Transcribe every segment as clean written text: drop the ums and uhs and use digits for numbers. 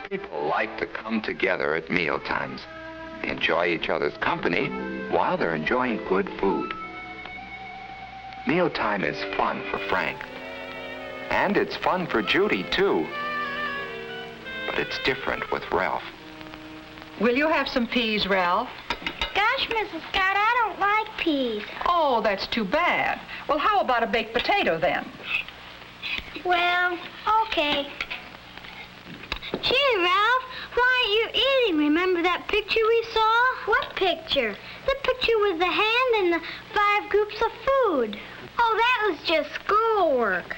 People like to come together at meal times. They enjoy each other's company while they're enjoying good food. Mealtime is fun for Frank. And it's fun for Judy, too. But it's different with Ralph. Will you have some peas, Ralph? Gosh, Mrs. Scott, I don't like peas. Oh, that's too bad. Well, how about a baked potato, then? Well, okay. Gee, Ralph, why aren't you eating? Remember that picture we saw? What picture? The picture with the hand and the 5 groups of food. Oh, that was just schoolwork.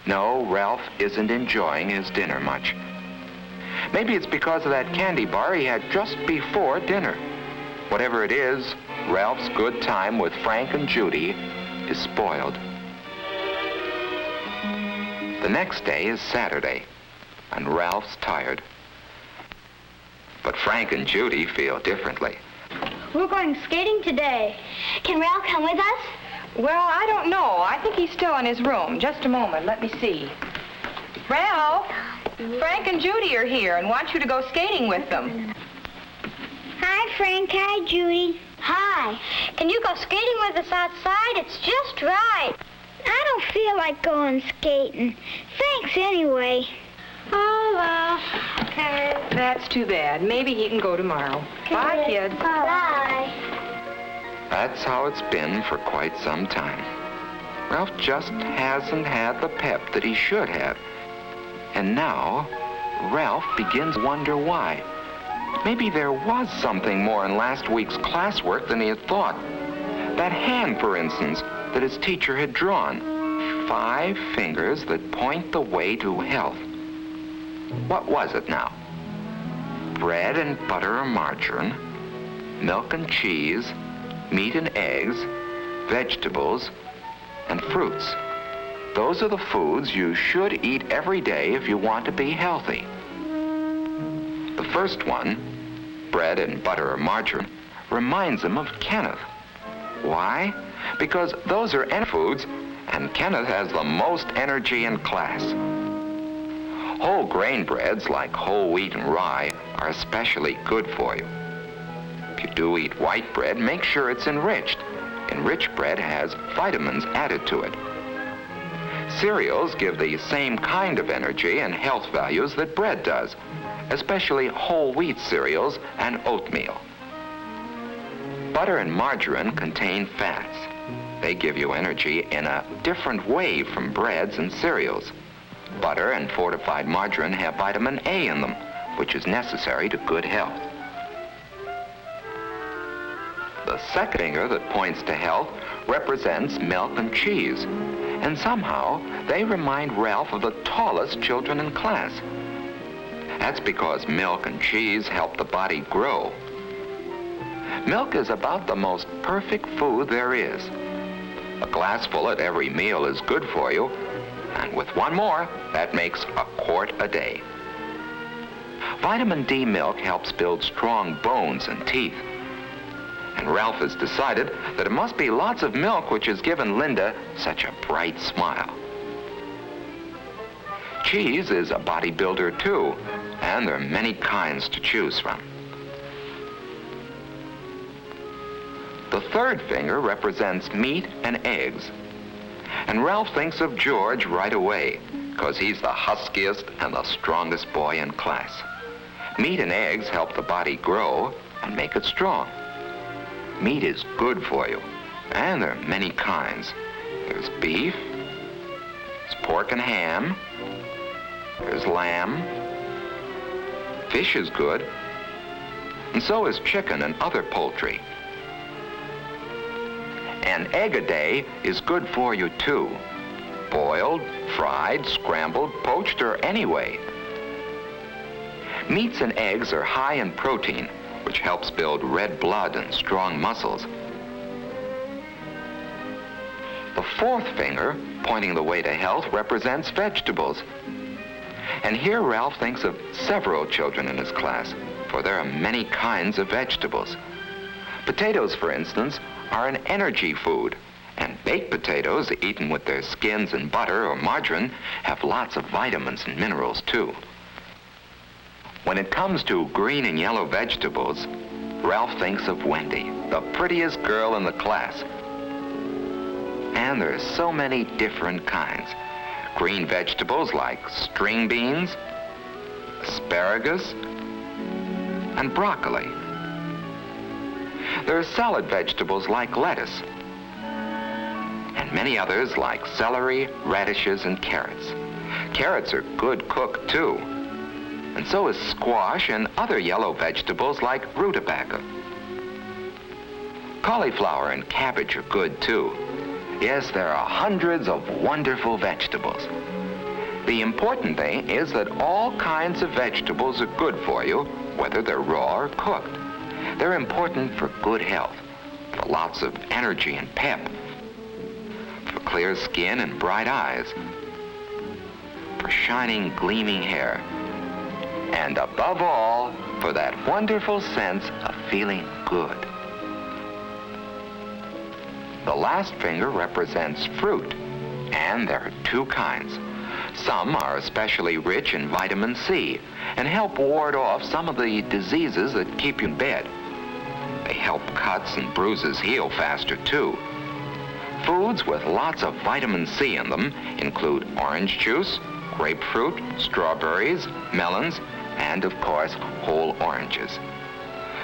No, Ralph isn't enjoying his dinner much. Maybe it's because of that candy bar he had just before dinner. Whatever it is, Ralph's good time with Frank and Judy is spoiled. The next day is Saturday, and Ralph's tired. But Frank and Judy feel differently. We're going skating today. Can Ralph come with us? Well, I don't know. I think he's still in his room. Just a moment. Let me see. Ralph, Frank and Judy are here and want you to go skating with them. Hi, Frank. Hi, Judy. Hi. Can you go skating with us outside? It's just right. I don't feel like going skating. Thanks anyway. Oh, well, okay. That's too bad. Maybe he can go tomorrow. Bye, kids. Bye. That's how it's been for quite some time. Ralph just hasn't had the pep that he should have. And now, Ralph begins to wonder why. Maybe there was something more in last week's classwork than he had thought. That hand, for instance, that his teacher had drawn. 5 fingers that point the way to health. What was it now? Bread and butter or margarine, milk and cheese, meat and eggs, vegetables, and fruits. Those are the foods you should eat every day if you want to be healthy. The first one, bread and butter or margarine, reminds him of Kenneth. Why? Because those are foods, and Kenneth has the most energy in class. Whole grain breads like whole wheat and rye are especially good for you. If you do eat white bread, make sure it's enriched. Enriched bread has vitamins added to it. Cereals give the same kind of energy and health values that bread does, especially whole wheat cereals and oatmeal. Butter and margarine contain fats. They give you energy in a different way from breads and cereals. Butter and fortified margarine have vitamin A in them, which is necessary to good health. The second finger that points to health represents milk and cheese, and somehow they remind Ralph of the tallest children in class. That's because milk and cheese help the body grow. Milk is about the most perfect food there is. A glassful at every meal is good for you, and with one more, that makes a quart a day. Vitamin D milk helps build strong bones and teeth. And Ralph has decided that it must be lots of milk which has given Linda such a bright smile. Cheese is a bodybuilder too, and there are many kinds to choose from. The third finger represents meat and eggs. And Ralph thinks of George right away, because he's the huskiest and the strongest boy in class. Meat and eggs help the body grow and make it strong. Meat is good for you, and there are many kinds. There's beef, there's pork and ham, there's lamb, fish is good, and so is chicken and other poultry. An egg a day is good for you too. Boiled, fried, scrambled, poached, or any way. Meats and eggs are high in protein, which helps build red blood and strong muscles. The fourth finger, pointing the way to health, represents vegetables. And here Ralph thinks of several children in his class, for there are many kinds of vegetables. Potatoes, for instance, are an energy food, and baked potatoes, eaten with their skins and butter or margarine, have lots of vitamins and minerals too. When it comes to green and yellow vegetables, Ralph thinks of Wendy, the prettiest girl in the class. And there's so many different kinds. Green vegetables like string beans, asparagus, and broccoli. There are salad vegetables like lettuce, and many others like celery, radishes, and carrots. Carrots are good cooked too, and so is squash and other yellow vegetables like rutabaga. Cauliflower and cabbage are good too. Yes, there are hundreds of wonderful vegetables. The important thing is that all kinds of vegetables are good for you, whether they're raw or cooked. They're important for good health, for lots of energy and pep, for clear skin and bright eyes, for shining, gleaming hair, and above all, for that wonderful sense of feeling good. The last finger represents fruit, and there are two kinds. Some are especially rich in vitamin C and help ward off some of the diseases that keep you in bed. They help cuts and bruises heal faster too. Foods with lots of vitamin C in them include orange juice, grapefruit, strawberries, melons, and of course, whole oranges.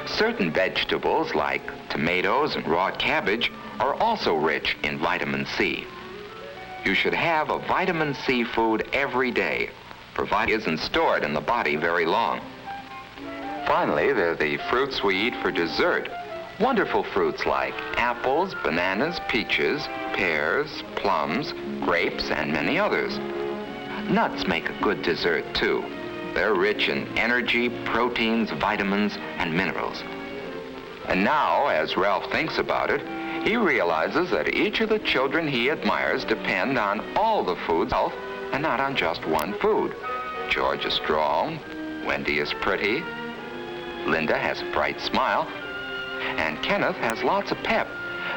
Certain vegetables like tomatoes and raw cabbage are also rich in vitamin C. You should have a vitamin C food every day, provided it isn't stored in the body very long. Finally, there are the fruits we eat for dessert. Wonderful fruits like apples, bananas, peaches, pears, plums, grapes, and many others. Nuts make a good dessert too. They're rich in energy, proteins, vitamins, and minerals. And now, as Ralph thinks about it, he realizes that each of the children he admires depend on all the food's health and not on just one food. George is strong, Wendy is pretty, Linda has a bright smile, and Kenneth has lots of pep,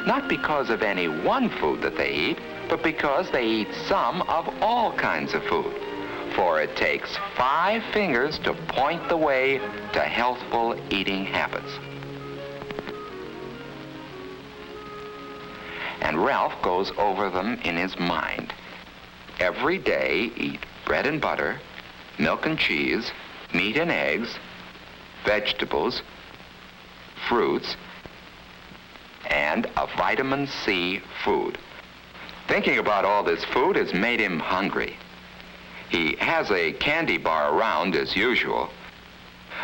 not because of any one food that they eat, but because they eat some of all kinds of food. For it takes 5 fingers to point the way to healthful eating habits. And Ralph goes over them in his mind. Every day, eat bread and butter, milk and cheese, meat and eggs, vegetables, fruits, and a vitamin C food. Thinking about all this food has made him hungry. He has a candy bar around as usual.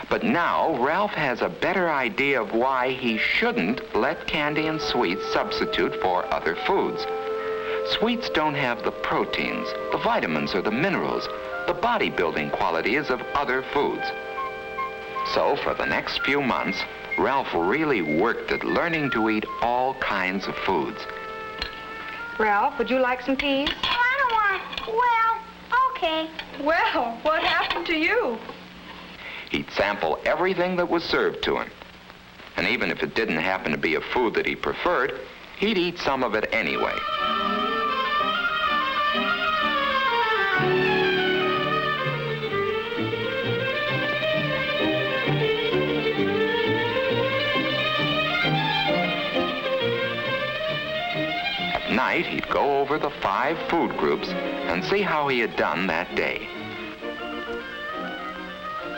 But now Ralph has a better idea of why he shouldn't let candy and sweets substitute for other foods. Sweets don't have the proteins, the vitamins, or the minerals, the bodybuilding qualities of other foods. So for the next few months, Ralph really worked at learning to eat all kinds of foods. Ralph, would you like some peas? I don't want... Well, okay. Well, what happened to you? He'd sample everything that was served to him. And even if it didn't happen to be a food that he preferred, he'd eat some of it anyway. At night, he'd go over the 5 food groups and see how he had done that day.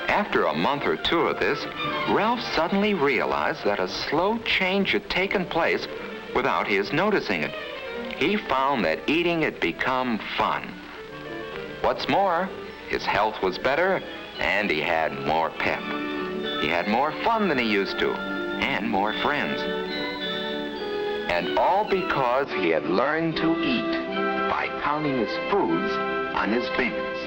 After a month or 2 of this, Ralph suddenly realized that a slow change had taken place without his noticing it. He found that eating had become fun. What's more, his health was better and he had more pep. He had more fun than he used to, and more friends. And all because he had learned to eat by counting his foods on his fingers.